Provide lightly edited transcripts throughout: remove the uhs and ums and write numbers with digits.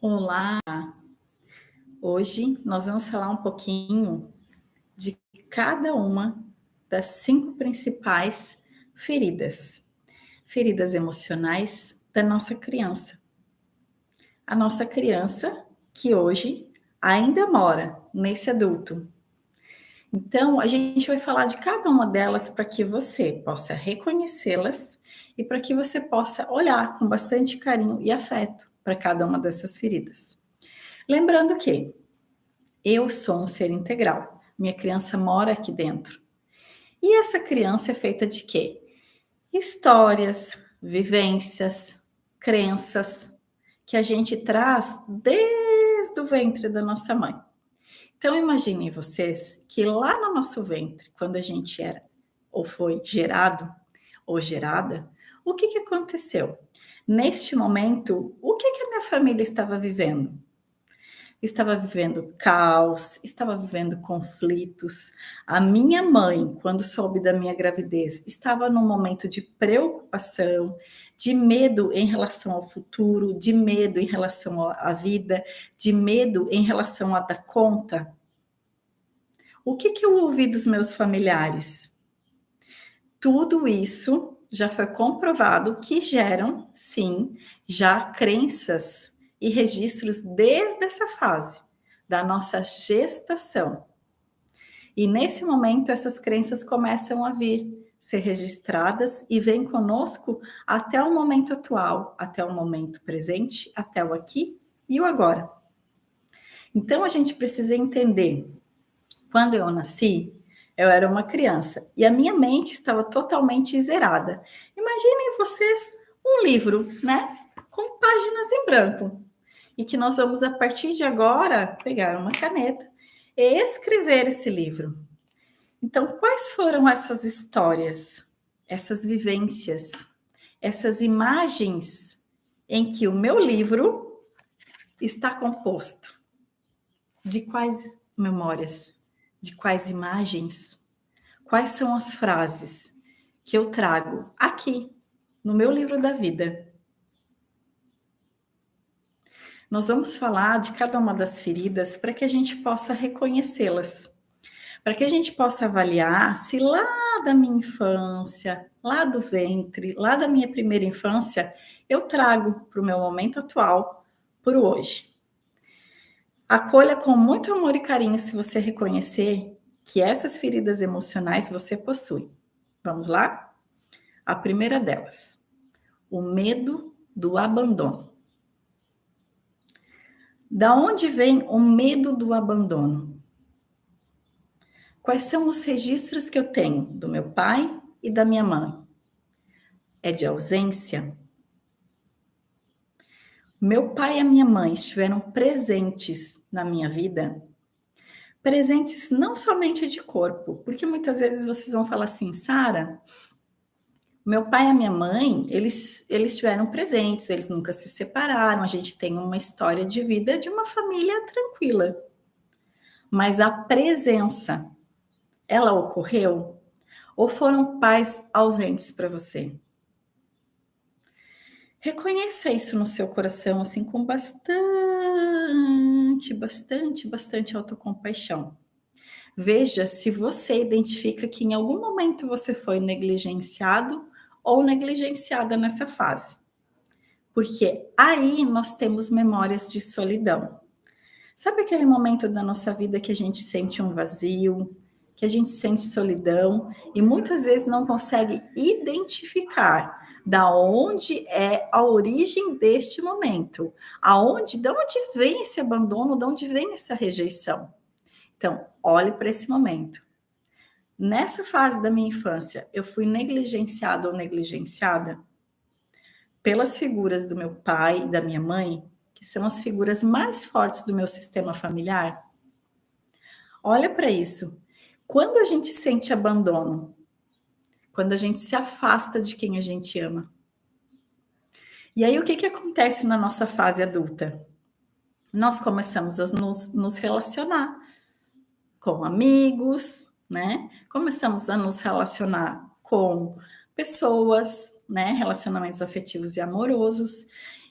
Olá! Hoje nós vamos falar um pouquinho de cada uma das 5 principais feridas. Feridas emocionais da nossa criança. A nossa criança que hoje ainda mora nesse adulto. Então, a gente vai falar de cada uma delas para que você possa reconhecê-las e para que você possa olhar com bastante carinho e afeto para cada uma dessas feridas. Lembrando que eu sou um ser integral. Minha criança mora aqui dentro. E essa criança é feita de quê? Histórias, vivências, crenças que a gente traz desde o ventre da nossa mãe. Então imaginem vocês que lá no nosso ventre, quando a gente era ou foi gerado ou gerada, o que aconteceu? Neste momento, o que a minha família estava vivendo? Estava vivendo caos, estava vivendo conflitos. A minha mãe, quando soube da minha gravidez, estava num momento de preocupação, de medo em relação ao futuro, de medo em relação à vida, de medo em relação a dar conta. O que eu ouvi dos meus familiares? Tudo isso já foi comprovado que geram, sim, já crenças e registros desde essa fase da nossa gestação. E nesse momento essas crenças começam a vir ser registradas e vêm conosco até o momento atual, até o momento presente, até o aqui e o agora. Então a gente precisa entender, quando eu nasci, eu era uma criança e a minha mente estava totalmente zerada. Imaginem vocês um livro, né, com páginas em branco. E que nós vamos, a partir de agora, pegar uma caneta e escrever esse livro. Então, quais foram essas histórias, essas vivências, essas imagens em que o meu livro está composto? De quais memórias? De quais imagens? Quais são as frases que eu trago aqui no meu livro da vida? Nós vamos falar de cada uma das feridas para que a gente possa reconhecê-las, para que a gente possa avaliar se lá da minha infância, lá do ventre, lá da minha primeira infância, eu trago para o meu momento atual, para o hoje. Acolha com muito amor e carinho se você reconhecer que essas feridas emocionais você possui. Vamos lá? A primeira delas, o medo do abandono. Da onde vem o medo do abandono? Quais são os registros que eu tenho do meu pai e da minha mãe? É de ausência? Meu pai e a minha mãe estiveram presentes na minha vida, presentes não somente de corpo, porque muitas vezes vocês vão falar assim, Sara, meu pai e a minha mãe, eles estiveram presentes, eles nunca se separaram, a gente tem uma história de vida de uma família tranquila. Mas a presença, ela ocorreu? Ou foram pais ausentes para você? Reconheça isso no seu coração, assim, com bastante autocompaixão. Veja se você identifica que em algum momento você foi negligenciado ou negligenciada nessa fase. Porque aí nós temos memórias de solidão. Sabe aquele momento da nossa vida que a gente sente um vazio, que a gente sente solidão e muitas vezes não consegue identificar da onde é a origem deste momento, de onde vem esse abandono, de onde vem essa rejeição. Então, olhe para esse momento. Nessa fase da minha infância, eu fui negligenciada ou negligenciada pelas figuras do meu pai e da minha mãe, que são as figuras mais fortes do meu sistema familiar. Olha para isso. Quando a gente sente abandono, quando a gente se afasta de quem a gente ama. E aí, o que acontece na nossa fase adulta? Nós começamos a nos relacionar com amigos, né? Começamos a nos relacionar com pessoas, né? Relacionamentos afetivos e amorosos.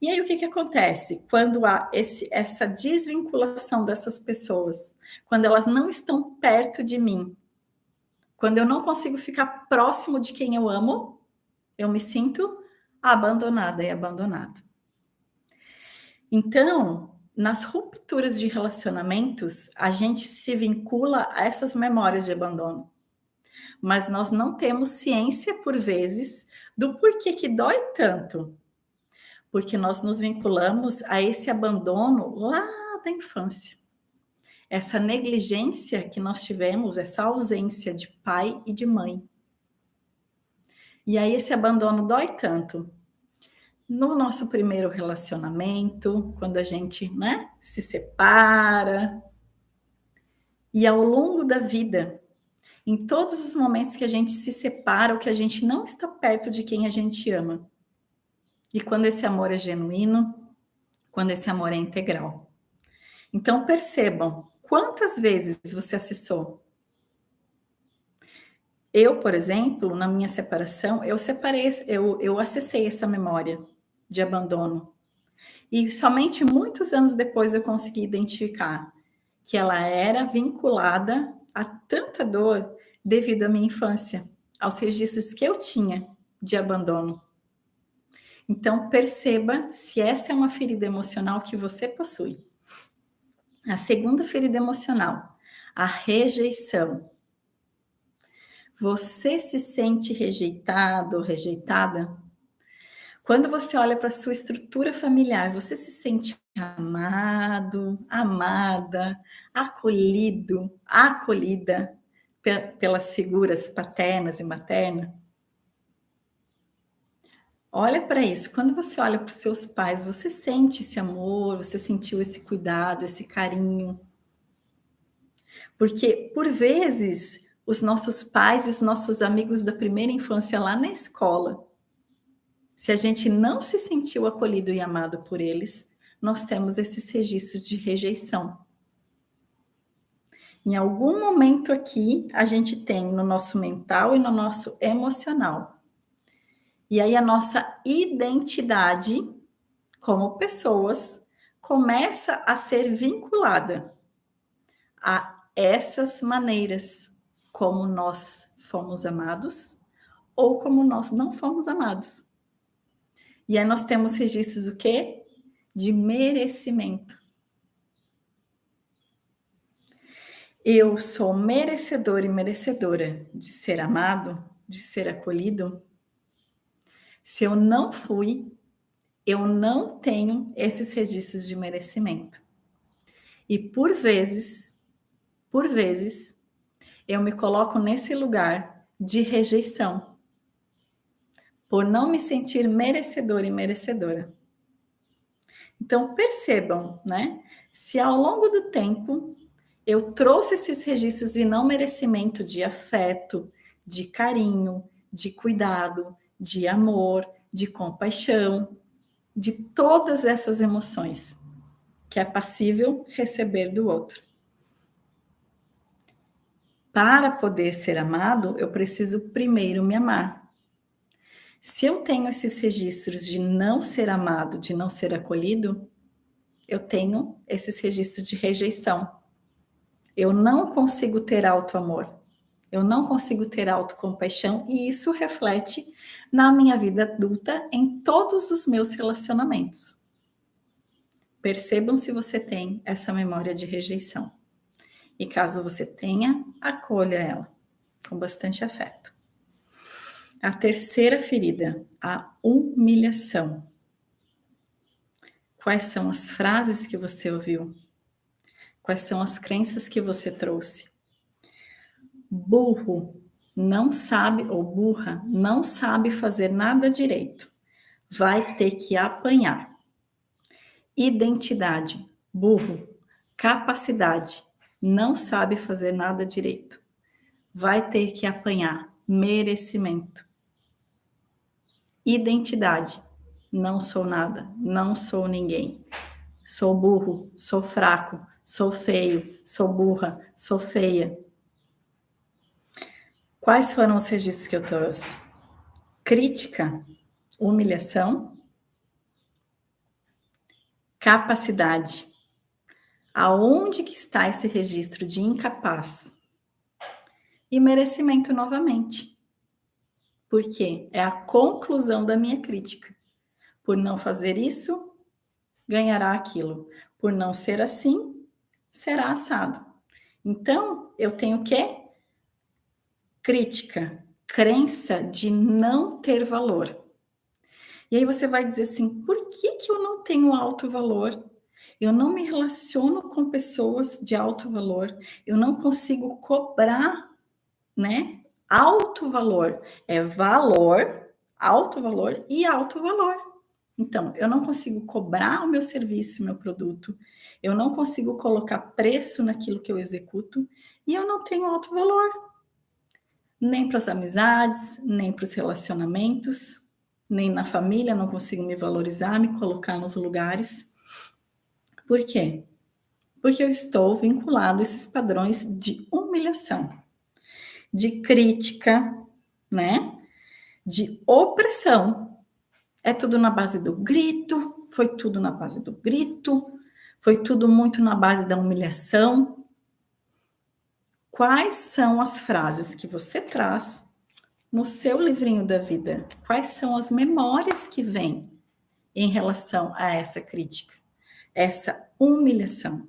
E aí o que acontece? Quando há essa desvinculação dessas pessoas, quando elas não estão perto de mim, quando eu não consigo ficar próximo de quem eu amo, eu me sinto abandonada e abandonado. Então, nas rupturas de relacionamentos, a gente se vincula a essas memórias de abandono. Mas nós não temos ciência, por vezes, do porquê que dói tanto. Porque nós nos vinculamos a esse abandono lá da infância. Essa negligência que nós tivemos, essa ausência de pai e de mãe. E aí esse abandono dói tanto. No nosso primeiro relacionamento, quando a gente, né, se separa, e ao longo da vida, em todos os momentos que a gente se separa ou que a gente não está perto de quem a gente ama. E quando esse amor é genuíno, quando esse amor é integral. Então percebam, quantas vezes você acessou? Eu, por exemplo, na minha separação, eu acessei essa memória de abandono. E somente muitos anos depois eu consegui identificar que ela era vinculada a tanta dor devido à minha infância, aos registros que eu tinha de abandono. Então, perceba se essa é uma ferida emocional que você possui. A segunda ferida emocional, a rejeição. Você se sente rejeitado ou rejeitada? Quando você olha para a sua estrutura familiar, você se sente amado, amada, acolhido, acolhida pelas figuras paternas e maternas? Olha para isso. Quando você olha para os seus pais, você sente esse amor, você sentiu esse cuidado, esse carinho? Porque, por vezes, os nossos pais e os nossos amigos da primeira infância lá na escola, se a gente não se sentiu acolhido e amado por eles, nós temos esses registros de rejeição. Em algum momento aqui, a gente tem no nosso mental e no nosso emocional. E aí a nossa identidade como pessoas começa a ser vinculada a essas maneiras como nós fomos amados ou como nós não fomos amados. E aí nós temos registros o quê? De merecimento. Eu sou merecedor e merecedora de ser amado, de ser acolhido. Se eu não fui, eu não tenho esses registros de merecimento. E por vezes, eu me coloco nesse lugar de rejeição, por não me sentir merecedor e merecedora. Então percebam, né? Se ao longo do tempo eu trouxe esses registros de não merecimento de afeto, de carinho, de cuidado, de amor, de compaixão, de todas essas emoções que é passível receber do outro. Para poder ser amado, eu preciso primeiro me amar. Se eu tenho esses registros de não ser amado, de não ser acolhido, eu tenho esses registros de rejeição. Eu não consigo ter auto-amor. Eu não consigo ter autocompaixão e isso reflete na minha vida adulta em todos os meus relacionamentos. Percebam se você tem essa memória de rejeição. E caso você tenha, acolha ela com bastante afeto. A terceira ferida, a humilhação. Quais são as frases que você ouviu? Quais são as crenças que você trouxe? Burro não sabe, ou burra, não sabe fazer nada direito. Vai ter que apanhar. Identidade, burro. Capacidade, não sabe fazer nada direito. Vai ter que apanhar. Merecimento. Identidade, não sou nada, não sou ninguém. Sou burro, sou fraco, sou feio, sou burra, sou feia. Quais foram os registros que eu trouxe? Crítica, humilhação, capacidade. Aonde que está esse registro de incapaz? E merecimento novamente. Porque é a conclusão da minha crítica. Por não fazer isso, ganhará aquilo. Por não ser assim, será assado. Então, eu tenho o quê? Crítica, crença de não ter valor. E aí você vai dizer assim, por que eu não tenho alto valor? Eu não me relaciono com pessoas de alto valor, eu não consigo cobrar, né? Alto valor é valor, alto valor e alto valor. Então, eu não consigo cobrar o meu serviço, o meu produto, eu não consigo colocar preço naquilo que eu executo e eu não tenho alto valor. Nem para as amizades, nem para os relacionamentos, nem na família, não consigo me valorizar, me colocar nos lugares. Por quê? Porque eu estou vinculado a esses padrões de humilhação, de crítica, né? De opressão. É tudo na base do grito, foi tudo na base do grito, foi tudo muito na base da humilhação. Quais são as frases que você traz no seu livrinho da vida? Quais são as memórias que vêm em relação a essa crítica, essa humilhação?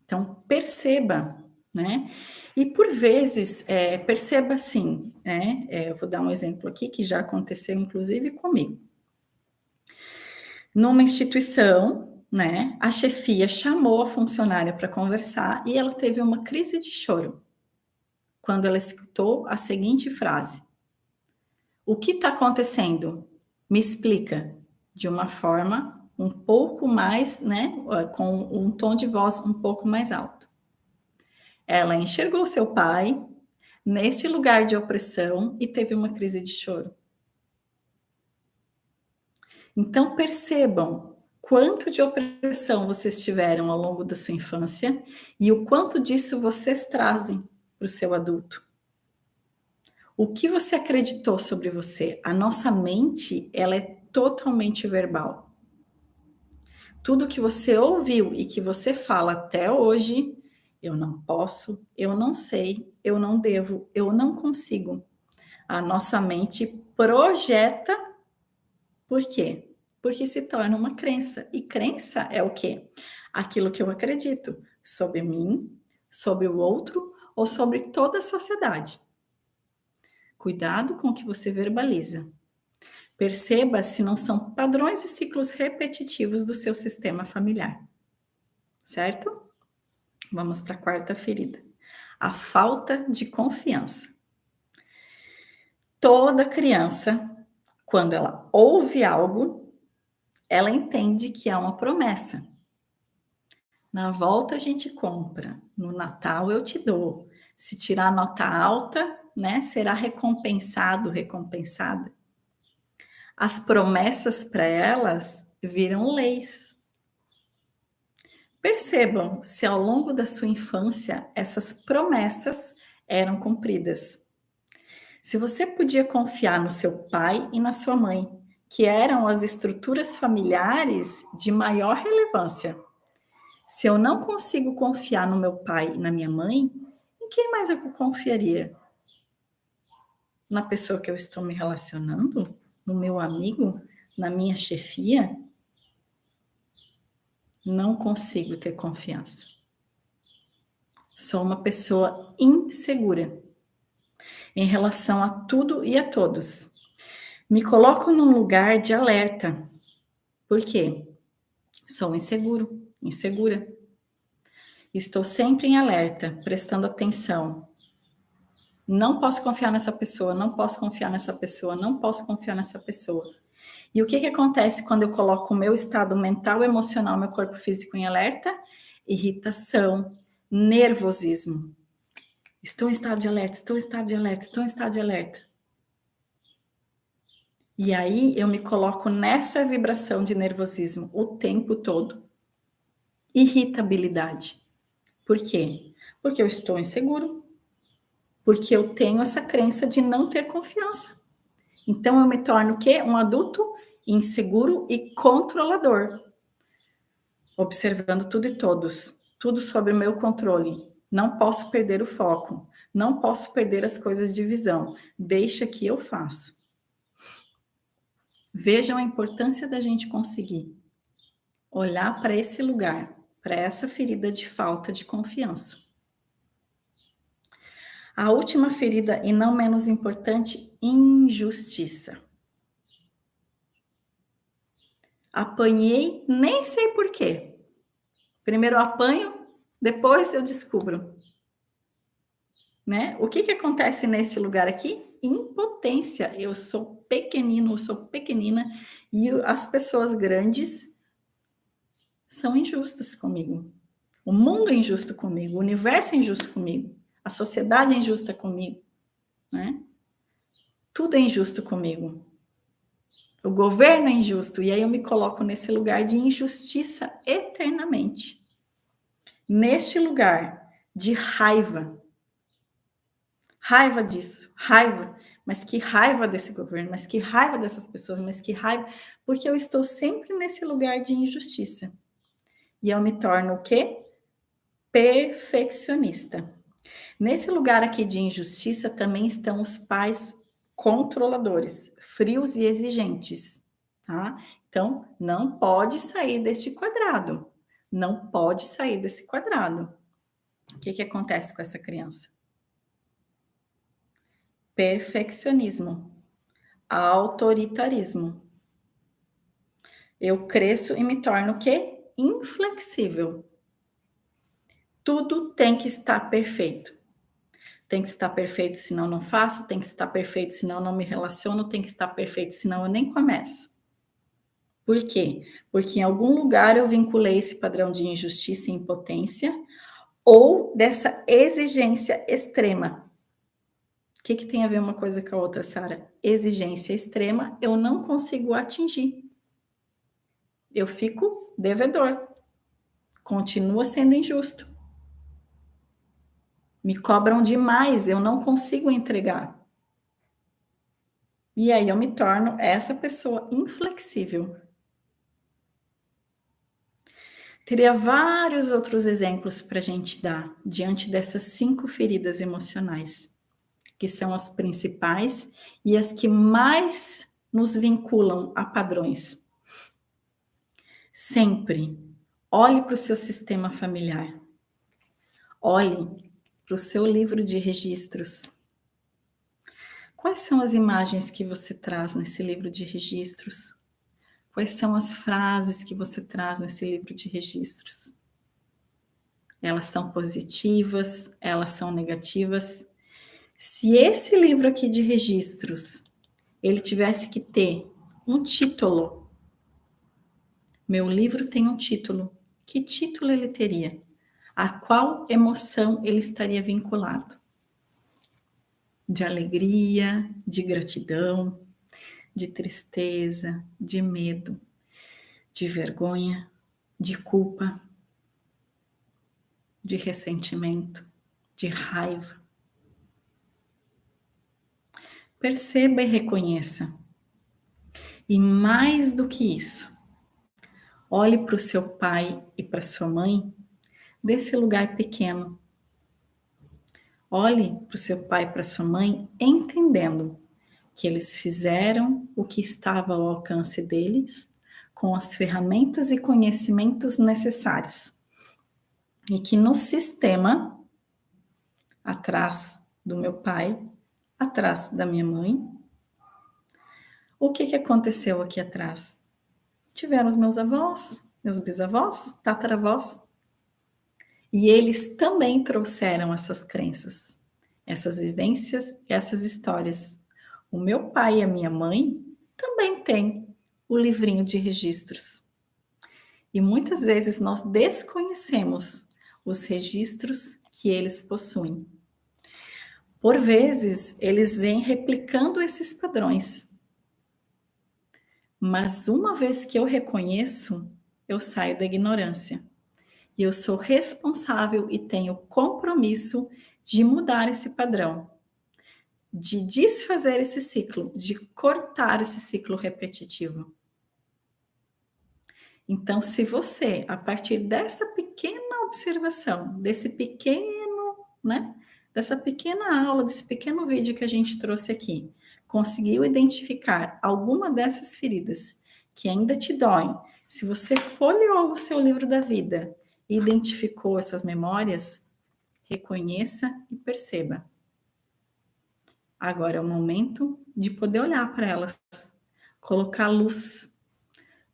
Então, perceba, né? E por vezes, perceba assim, né? Eu vou dar um exemplo aqui que já aconteceu, inclusive, comigo. Numa instituição, né? A chefia chamou a funcionária para conversar e ela teve uma crise de choro quando ela escutou a seguinte frase: o que está acontecendo? Me explica. De uma forma um pouco mais, né? Com um tom de voz um pouco mais alto. Ela enxergou seu pai neste lugar de opressão e teve uma crise de choro. Então percebam quanto de opressão vocês tiveram ao longo da sua infância e o quanto disso vocês trazem para o seu adulto. O que você acreditou sobre você? A nossa mente, ela é totalmente verbal. Tudo que você ouviu e que você fala até hoje, eu não posso, eu não sei, eu não devo, eu não consigo. A nossa mente projeta, por quê? Porque se torna uma crença. E crença é o quê? Aquilo que eu acredito sobre mim, sobre o outro ou sobre toda a sociedade. Cuidado com o que você verbaliza. Perceba se não são padrões e ciclos repetitivos do seu sistema familiar. Certo? Vamos para a quarta ferida. A falta de confiança. Toda criança, quando ela ouve algo, ela entende que é uma promessa. Na volta a gente compra, no Natal eu te dou. Se tirar nota alta, né, será recompensado, recompensada. As promessas para elas viram leis. Percebam se ao longo da sua infância essas promessas eram cumpridas. Se você podia confiar no seu pai e na sua mãe, que eram as estruturas familiares de maior relevância. Se eu não consigo confiar no meu pai e na minha mãe, em quem mais eu confiaria? Na pessoa que eu estou me relacionando? No meu amigo? Na minha chefia? Não consigo ter confiança. Sou uma pessoa insegura em relação a tudo e a todos. Me coloco num lugar de alerta. Por quê? Sou inseguro, insegura. Estou sempre em alerta, prestando atenção. Não posso confiar nessa pessoa, não posso confiar nessa pessoa, não posso confiar nessa pessoa. E o que acontece quando eu coloco o meu estado mental, emocional, meu corpo físico em alerta? Irritação, nervosismo. Estou em estado de alerta, estou em estado de alerta, estou em estado de alerta. E aí eu me coloco nessa vibração de nervosismo o tempo todo. Irritabilidade. Por quê? Porque eu estou inseguro. Porque eu tenho essa crença de não ter confiança. Então eu me torno o quê? Um adulto inseguro e controlador, observando tudo e todos, tudo sob o meu controle. Não posso perder o foco, não posso perder as coisas de visão. Deixa que eu faço. Vejam a importância da gente conseguir olhar para esse lugar, para essa ferida de falta de confiança. A última ferida, e não menos importante, injustiça. Apanhei, nem sei por quê. Primeiro eu apanho, depois eu descubro. Né? O que acontece nesse lugar aqui? Impotência. Eu sou pequenino, eu sou pequenina, e as pessoas grandes são injustas comigo. O mundo é injusto comigo, o universo é injusto comigo, a sociedade é injusta comigo, né? Tudo é injusto comigo. O governo é injusto, e aí eu me coloco nesse lugar de injustiça eternamente. Neste lugar de raiva. Raiva disso, raiva. Mas que raiva desse governo, mas que raiva dessas pessoas, mas que raiva. Porque eu estou sempre nesse lugar de injustiça. E eu me torno o quê? Perfeccionista. Nesse lugar aqui de injustiça também estão os pais controladores, frios e exigentes, tá? Então, não pode sair deste quadrado. Não pode sair desse quadrado. O que acontece com essa criança? Perfeccionismo, autoritarismo. Eu cresço e me torno o quê? Inflexível. Tudo tem que estar perfeito. Tem que estar perfeito, senão não faço. Tem que estar perfeito, senão não me relaciono. Tem que estar perfeito, senão eu nem começo. Por quê? Porque em algum lugar eu vinculei esse padrão de injustiça e impotência ou dessa exigência extrema. O que tem a ver uma coisa com a outra, Sara? Exigência extrema eu não consigo atingir. Eu fico devedor. Continua sendo injusto. Me cobram demais, eu não consigo entregar. E aí eu me torno essa pessoa inflexível. Teria vários outros exemplos para a gente dar diante dessas 5 feridas emocionais, que são as principais e as que mais nos vinculam a padrões. Sempre olhe para o seu sistema familiar. Olhe para o seu livro de registros. Quais são as imagens que você traz nesse livro de registros? Quais são as frases que você traz nesse livro de registros? Elas são positivas? Elas são negativas? Se esse livro aqui de registros, ele tivesse que ter um título, meu livro tem um título, que título ele teria? A qual emoção ele estaria vinculado? De alegria, de gratidão, de tristeza, de medo, de vergonha, de culpa, de ressentimento, de raiva. Perceba e reconheça. E mais do que isso, olhe para o seu pai e para sua mãe desse lugar pequeno. Olhe para o seu pai e para sua mãe entendendo que eles fizeram o que estava ao alcance deles com as ferramentas e conhecimentos necessários. E que no sistema, atrás do meu pai, atrás da minha mãe, o que aconteceu aqui atrás? Tiveram os meus avós, meus bisavós, tataravós, e eles também trouxeram essas crenças, essas vivências, essas histórias. O meu pai e a minha mãe também têm o livrinho de registros. E muitas vezes nós desconhecemos os registros que eles possuem. Por vezes, eles vêm replicando esses padrões. Mas uma vez que eu reconheço, eu saio da ignorância. E eu sou responsável e tenho compromisso de mudar esse padrão, de desfazer esse ciclo, de cortar esse ciclo repetitivo. Então, se você, a partir dessa pequena observação, desse pequeno, né, dessa pequena aula, desse pequeno vídeo que a gente trouxe aqui, conseguiu identificar alguma dessas feridas que ainda te doem, se você folheou o seu livro da vida e identificou essas memórias, reconheça e perceba. Agora é o momento de poder olhar para elas, colocar luz.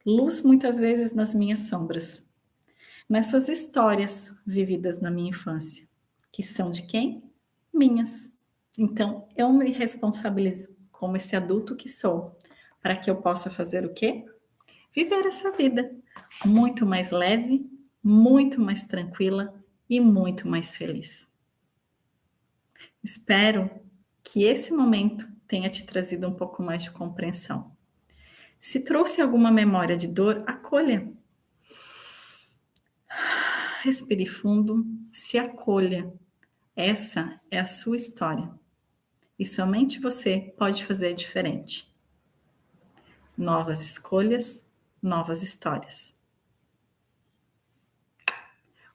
Luz muitas vezes nas minhas sombras, nessas histórias vividas na minha infância, que são de quem? Minhas. Então, eu me responsabilizo como esse adulto que sou, para que eu possa fazer o quê? Viver essa vida muito mais leve, muito mais tranquila e muito mais feliz. Espero que esse momento tenha te trazido um pouco mais de compreensão. Se trouxe alguma memória de dor, acolha. Respire fundo, se acolha. Essa é a sua história. E somente você pode fazer diferente. Novas escolhas, novas histórias.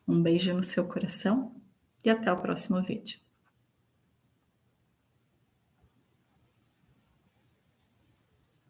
Um beijo no seu coração e até o próximo vídeo.